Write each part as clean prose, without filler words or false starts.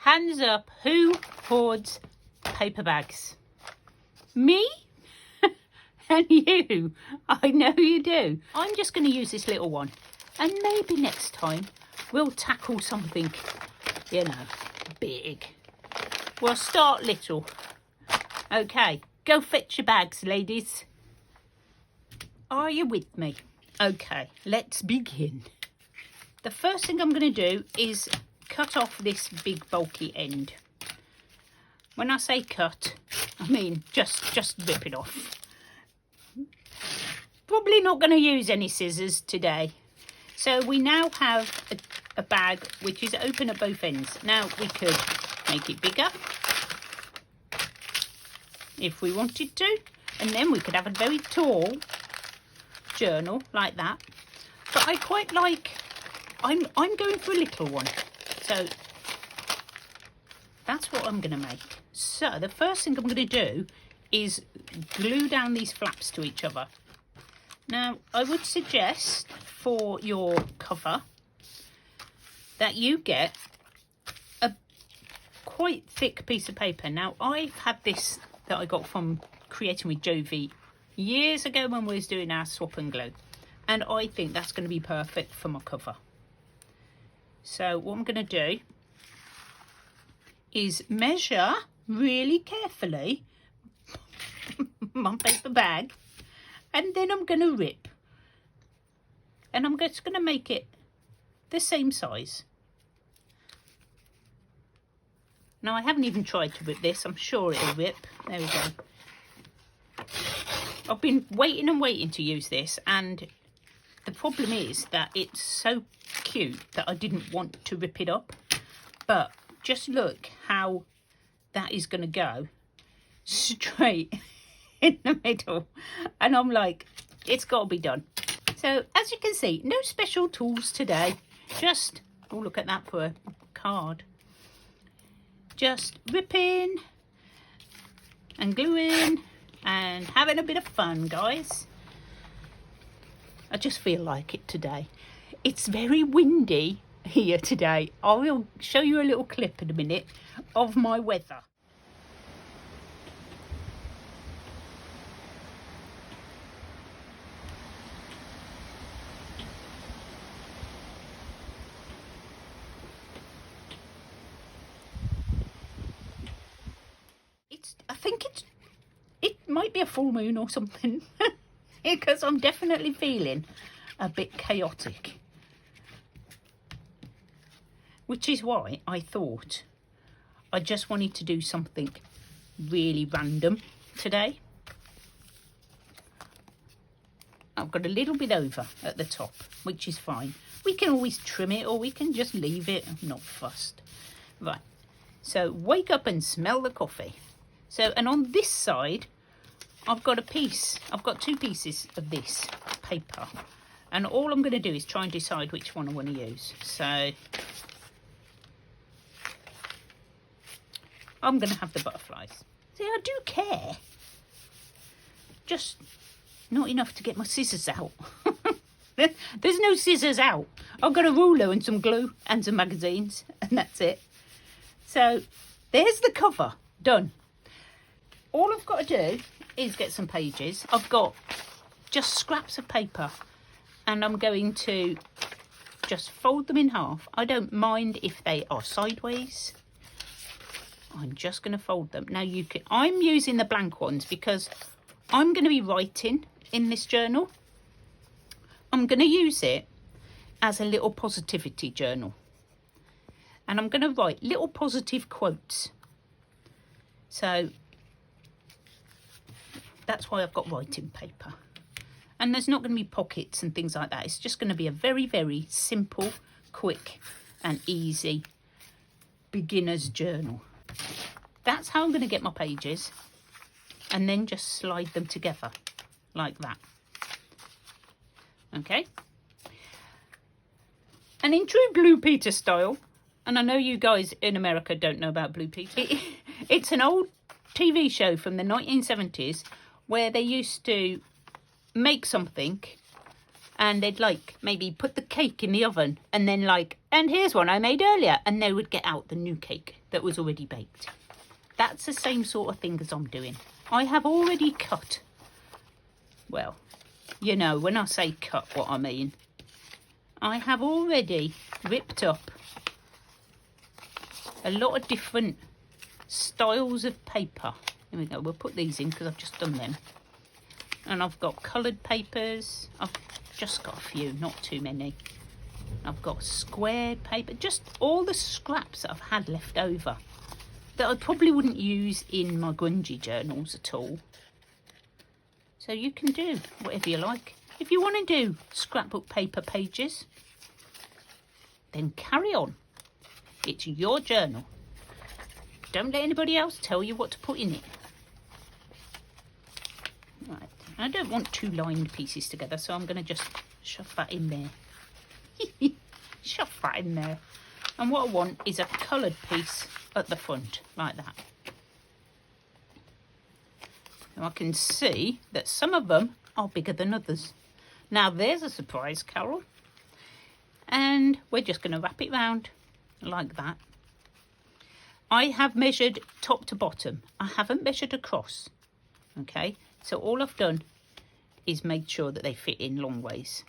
Hands up, who hoards paper bags? Me? And you? I know you do. I'm just going to use this little one. And maybe next time we'll tackle something, you know, big. We'll start little. Okay, go fetch your bags, ladies. Are you with me? Okay, let's begin. The first thing I'm going to do is cut off this big bulky end. When I say cut, I mean just rip it off. Probably not going to use any scissors today. So we now have a bag which is open at both ends. Now we could make it bigger if we wanted to, and then we could have a very tall journal like that. But I quite like, I'm going for a little one. So that's what I'm going to make. So the first thing I'm going to do is glue down these flaps to each other. Now, I would suggest for your cover that you get a quite thick piece of paper. Now, I've had this that I got from Creating with Jovi years ago when we was doing our swap and glue. And I think that's going to be perfect for my cover. So what I'm going to do is measure really carefully my paper bag, and then I'm going to rip, and I'm just going to make it the same size. Now I haven't even tried to rip this. I'm sure it'll rip. There we go. I've been waiting and waiting to use this, and the problem is that it's so cute that I didn't want to rip it up. But just look how that is going to go straight in the middle. And I'm like, it's got to be done. So as you can see, no special tools today. Just, oh, look at that for a card. Just ripping and gluing and having a bit of fun, guys. I just feel like it today. It's very windy here today. I will show you a little clip in a minute of my weather. I think it might be a full moon or something. Because I'm definitely feeling a bit chaotic. Which is why I thought I just wanted to do something really random today. I've got a little bit over at the top, which is fine. We can always trim it, or we can just leave it. I'm not fussed. Right, so wake up and smell the coffee. So, and on this side, I've got two pieces of this paper, and all I'm going to do is try and decide which one I want to use. So I'm going to have the butterflies. See, I do care, just not enough to get my scissors out. There's no scissors out. I've got a ruler and some glue and some magazines, and that's it. So there's the cover done. All I've got to do is get some pages. I've got just scraps of paper, and I'm going to just fold them in half. I don't mind if they are sideways. I'm just going to fold them. Now I'm using the blank ones because I'm going to be writing in this journal. I'm going to use it as a little positivity journal, and I'm going to write little positive quotes. So that's why I've got writing paper. And there's not going to be pockets and things like that. It's just going to be a very, very simple, quick and easy beginner's journal. That's how I'm going to get my pages, and then just slide them together like that. Okay. And in true Blue Peter style, and I know you guys in America don't know about Blue Peter. It's an old TV show from the 1970s where they used to make something and they'd like maybe put the cake in the oven and then like, and here's one I made earlier, and they would get out the new cake that was already baked. That's the same sort of thing as I'm doing. I have already cut, well, you know, when I say cut, what I mean. I have already ripped up a lot of different styles of paper. Here we go, we'll put these in because I've just done them. And I've got coloured papers. I've just got a few, not too many. I've got squared paper, just all the scraps that I've had left over that I probably wouldn't use in my grungy journals at all. So you can do whatever you like. If you want to do scrapbook paper pages, then carry on. It's your journal. Don't let anybody else tell you what to put in it. Right, I don't want two lined pieces together, so I'm going to just shove that in there. Shove that in there. And what I want is a coloured piece at the front, like that. Now I can see that some of them are bigger than others. Now there's a surprise, Carol. And we're just going to wrap it round like that. I have measured top to bottom. I haven't measured across. Okay, so all I've done is made sure that they fit in long ways.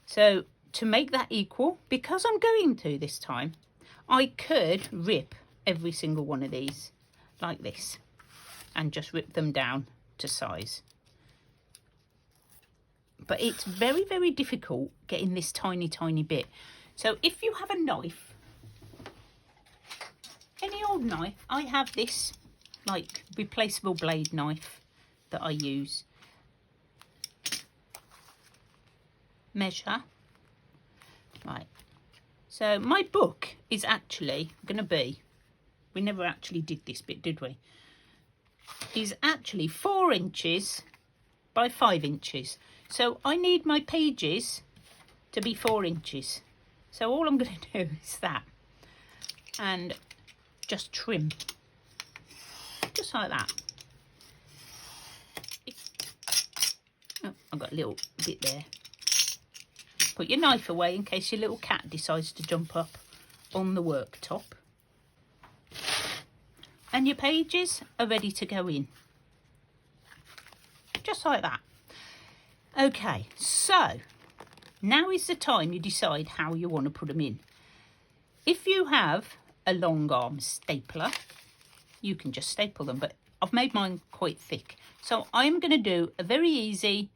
So to make that equal, because I'm going to this time, I could rip every single one of these like this and just rip them down to size. But it's very, very difficult getting this tiny, tiny bit. So if you have a knife, any old knife, I have this like replaceable blade knife that I use. Measure. Right. So my book is actually going to be, we never actually did this bit, did we? Is actually 4 inches by 5 inches. So I need my pages to be 4 inches. So all I'm going to do is that. And just trim. Just like that. Oh, I've got a little bit there. Put your knife away in case your little cat decides to jump up on the worktop. And your pages are ready to go in. Just like that. Okay, so now is the time you decide how you want to put them in. If you have a long arm stapler, you can just staple them, but I've made mine quite thick. So I'm going to do a very easy,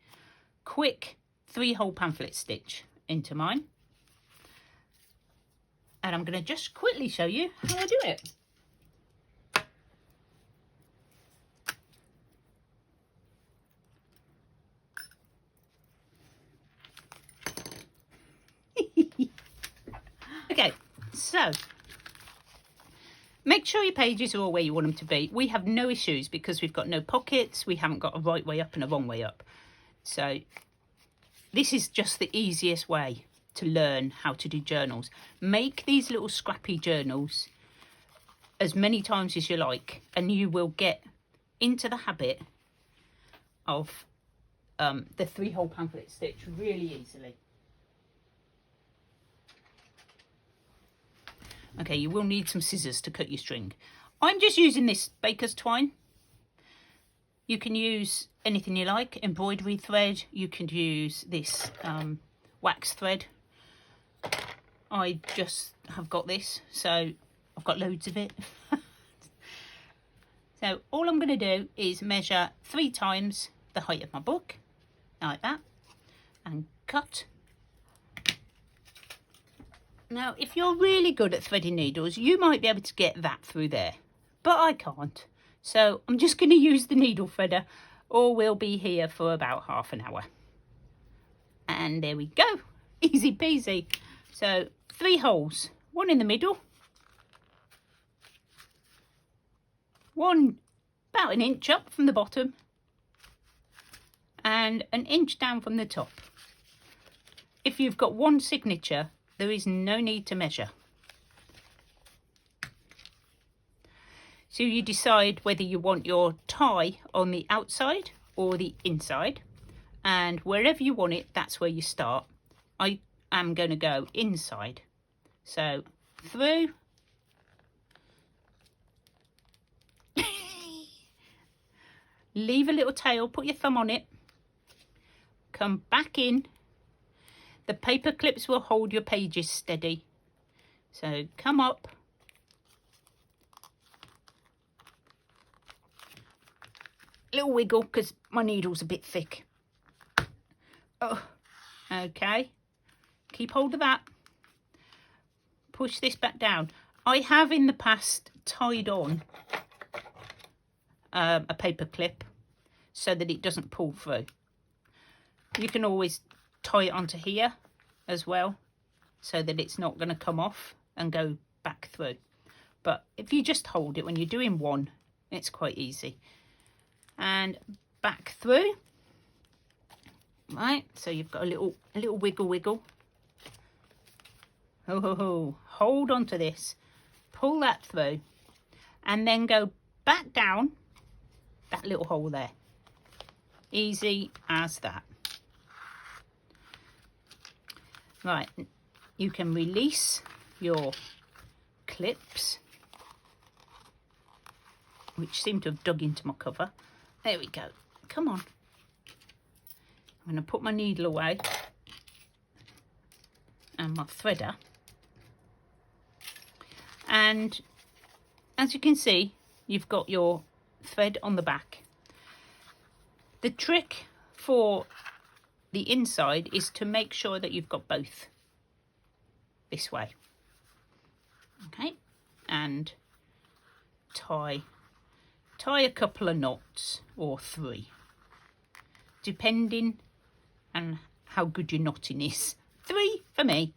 quick 3-hole pamphlet stitch into mine. And I'm going to just quickly show you how I do it. Okay, so make sure your pages are all where you want them to be. We have no issues because we've got no pockets. We haven't got a right way up and a wrong way up. So this is just the easiest way to learn how to do journals. Make these little scrappy journals as many times as you like, and you will get into the habit of the 3-hole pamphlet stitch really easily. Okay, you will need some scissors to cut your string. I'm just using this baker's twine. You can use anything you like, embroidery thread. You can use this wax thread. I just have got this, so I've got loads of it. So all I'm going to do is measure 3 times the height of my book, like that, and cut. Now, if you're really good at threading needles, you might be able to get that through there, but I can't. So I'm just going to use the needle threader, or we'll be here for about half an hour. And there we go, easy peasy. So 3 holes, 1 in the middle, 1 about an inch up from the bottom, and an inch down from the top. If you've got 1 signature, there is no need to measure. So you decide whether you want your tie on the outside or the inside, and wherever you want it, that's where you start. I am going to go inside, so through, leave a little tail, put your thumb on it, come back in. The paper clips will hold your pages steady, so come up, little wiggle because my needle's a bit thick. Oh, okay, keep hold of that, push this back down. I have in the past tied on a paper clip so that it doesn't pull through. You can always tie it onto here as well so that it's not going to come off and go back through, but if you just hold it when you're doing one, it's quite easy. And back through, right, so you've got a little wiggle. Hold on to this, pull that through, and then go back down that little hole there. Easy as that. Right, you can release your clips, which seem to have dug into my cover. There we go. Come on. I'm going to put my needle away and my threader. And as you can see, you've got your thread on the back. The trick for the inside is to make sure that you've got both this way. Okay, and tie a couple of knots, or 3, depending on how good your knotting is. 3 for me,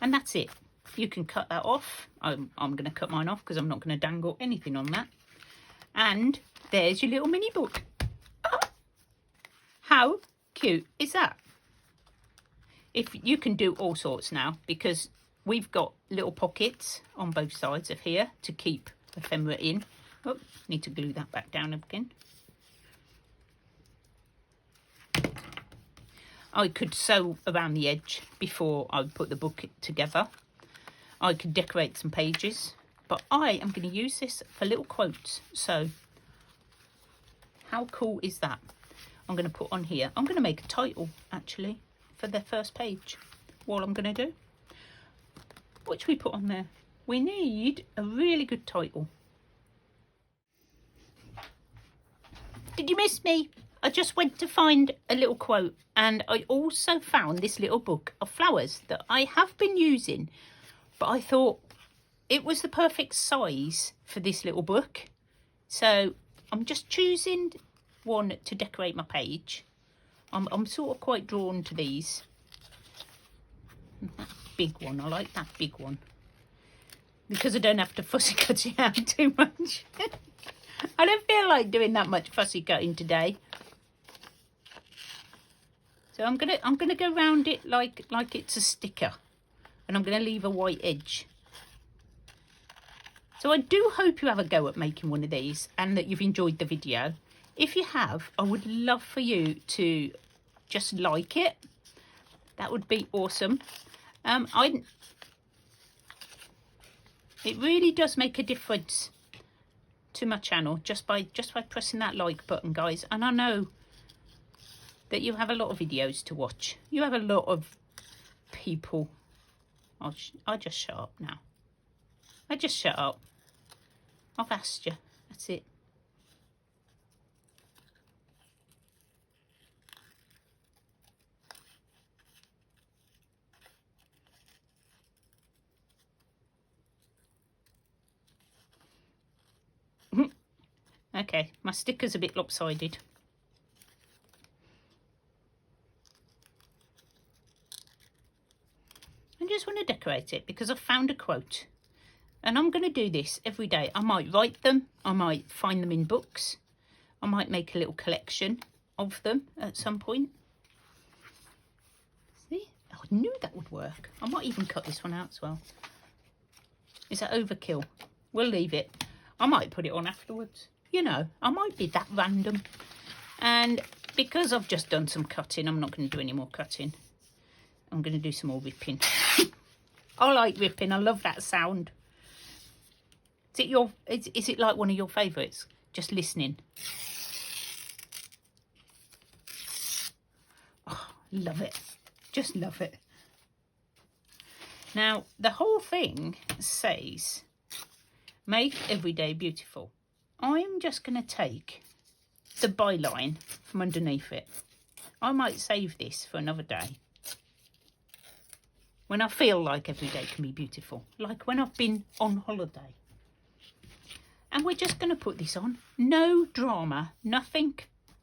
and that's it. You can cut that off. I'm going to cut mine off because I'm not going to dangle anything on that. And there's your little mini book. Oh, how cute is that? If you can do all sorts now, because we've got little pockets on both sides of here to keep ephemera in. Oh, need to glue that back down again. I could sew around the edge before I put the book together. I could decorate some pages, but I am going to use this for little quotes. So how cool is that? I'm going to put on here. I'm going to make a title actually for the first page. What I'm going to do, which we put on there. We need a really good title. Did you miss me? I just went to find a little quote, and I also found this little book of flowers that I have been using, but I thought it was the perfect size for this little book. So I'm just choosing one to decorate my page. I'm sort of quite drawn to these. That big one, I like that big one, because I don't have to fussy cut it out too much. I don't feel like doing that much fussy cutting today. So I'm gonna go round it like it's a sticker, and I'm gonna leave a white edge. So I do hope you have a go at making one of these and that you've enjoyed the video. If you have, I would love for you to just like it. That would be awesome. It really does make a difference to my channel just by pressing that like button, guys. And I know that you have a lot of videos to watch. You have a lot of people. I'll just shut up now. I just shut up. I've asked you. That's it. Okay, my sticker's a bit lopsided. I just want to decorate it because I've found a quote. And I'm going to do this every day. I might write them. I might find them in books. I might make a little collection of them at some point. See? I knew that would work. I might even cut this one out as well. Is that overkill? We'll leave it. I might put it on afterwards. You know, I might be that random. And because I've just done some cutting, I'm not going to do any more cutting. I'm going to do some more ripping. I like ripping. I love that sound. Is it like one of your favourites? Just listening. Oh, love it. Just love it. Now, the whole thing says, make every day beautiful. I'm just going to take the byline from underneath it. I might save this for another day. When I feel like every day can be beautiful. Like when I've been on holiday. And we're just going to put this on. No drama. Nothing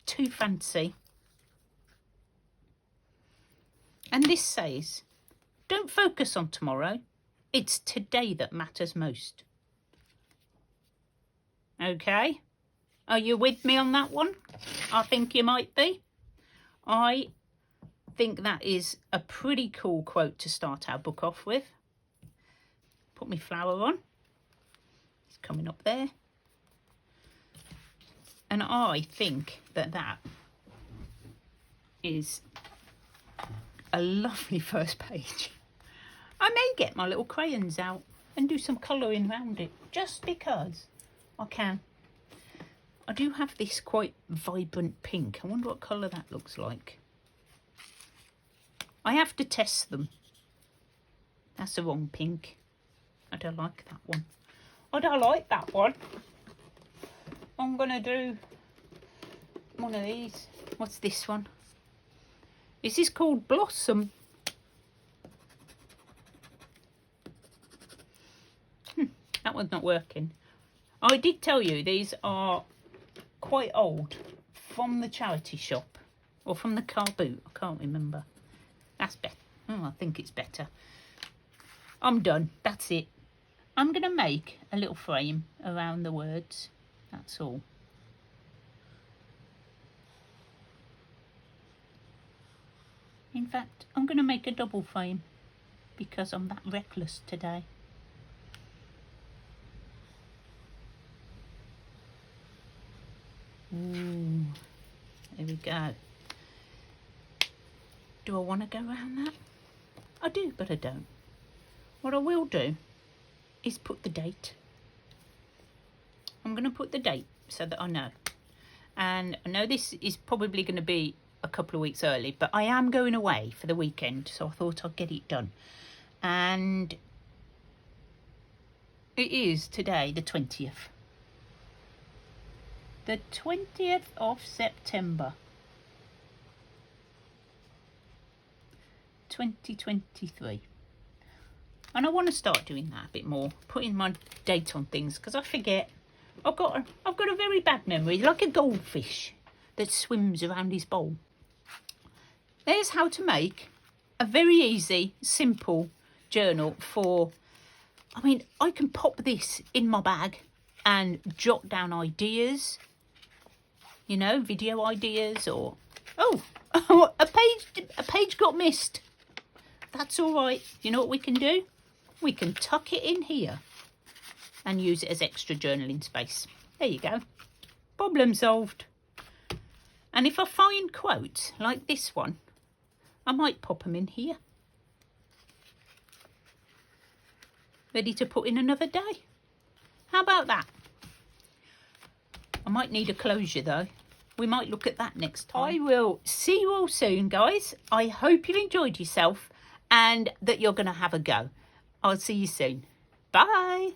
too fancy. And this says, don't focus on tomorrow. It's today that matters most. Okay? Are you with me on that one? I think you might be. I think that is a pretty cool quote to start our book off with. Put my flower on. It's coming up there. And I think that that is a lovely first page. I may get my little crayons out and do some colouring around it, just because I can. I do have this quite vibrant pink. I wonder what colour that looks like. I have to test them. That's the wrong pink. I don't like that one. I don't like that one. I'm going to do one of these. What's this one? This is called Blossom. That one's not working. I did tell you these are quite old, from the charity shop or from the car boot. I can't remember. That's better. Oh, I think it's better. I'm done. That's it. I'm going to make a little frame around the words. That's all. In fact, I'm going to make a double frame because I'm that reckless today. Ooh, there we go. Do I want to go around that? I do, but I don't. What I will do is put the date. I'm going to put the date so that I know. And I know this is probably going to be a couple of weeks early, but I am going away for the weekend, so I thought I'd get it done. And it is today, the 20th. The 20th of September 2023. And I want to start doing that a bit more, putting my date on things, because I forget. I've got a very bad memory, like a goldfish that swims around his bowl. There's how to make a very easy, simple journal for, I mean, I can pop this in my bag and jot down ideas, you know, video ideas, or, oh, a page got missed. That's all right. You know what we can do? We can tuck it in here and use it as extra journaling space. There you go. Problem solved. And if I find quotes like this one, I might pop them in here. Ready to put in another day. How about that? I might need a closure though. We might look at that next time. I will see you all soon, guys. I hope you enjoyed yourself and that you're going to have a go. I'll see you soon. Bye.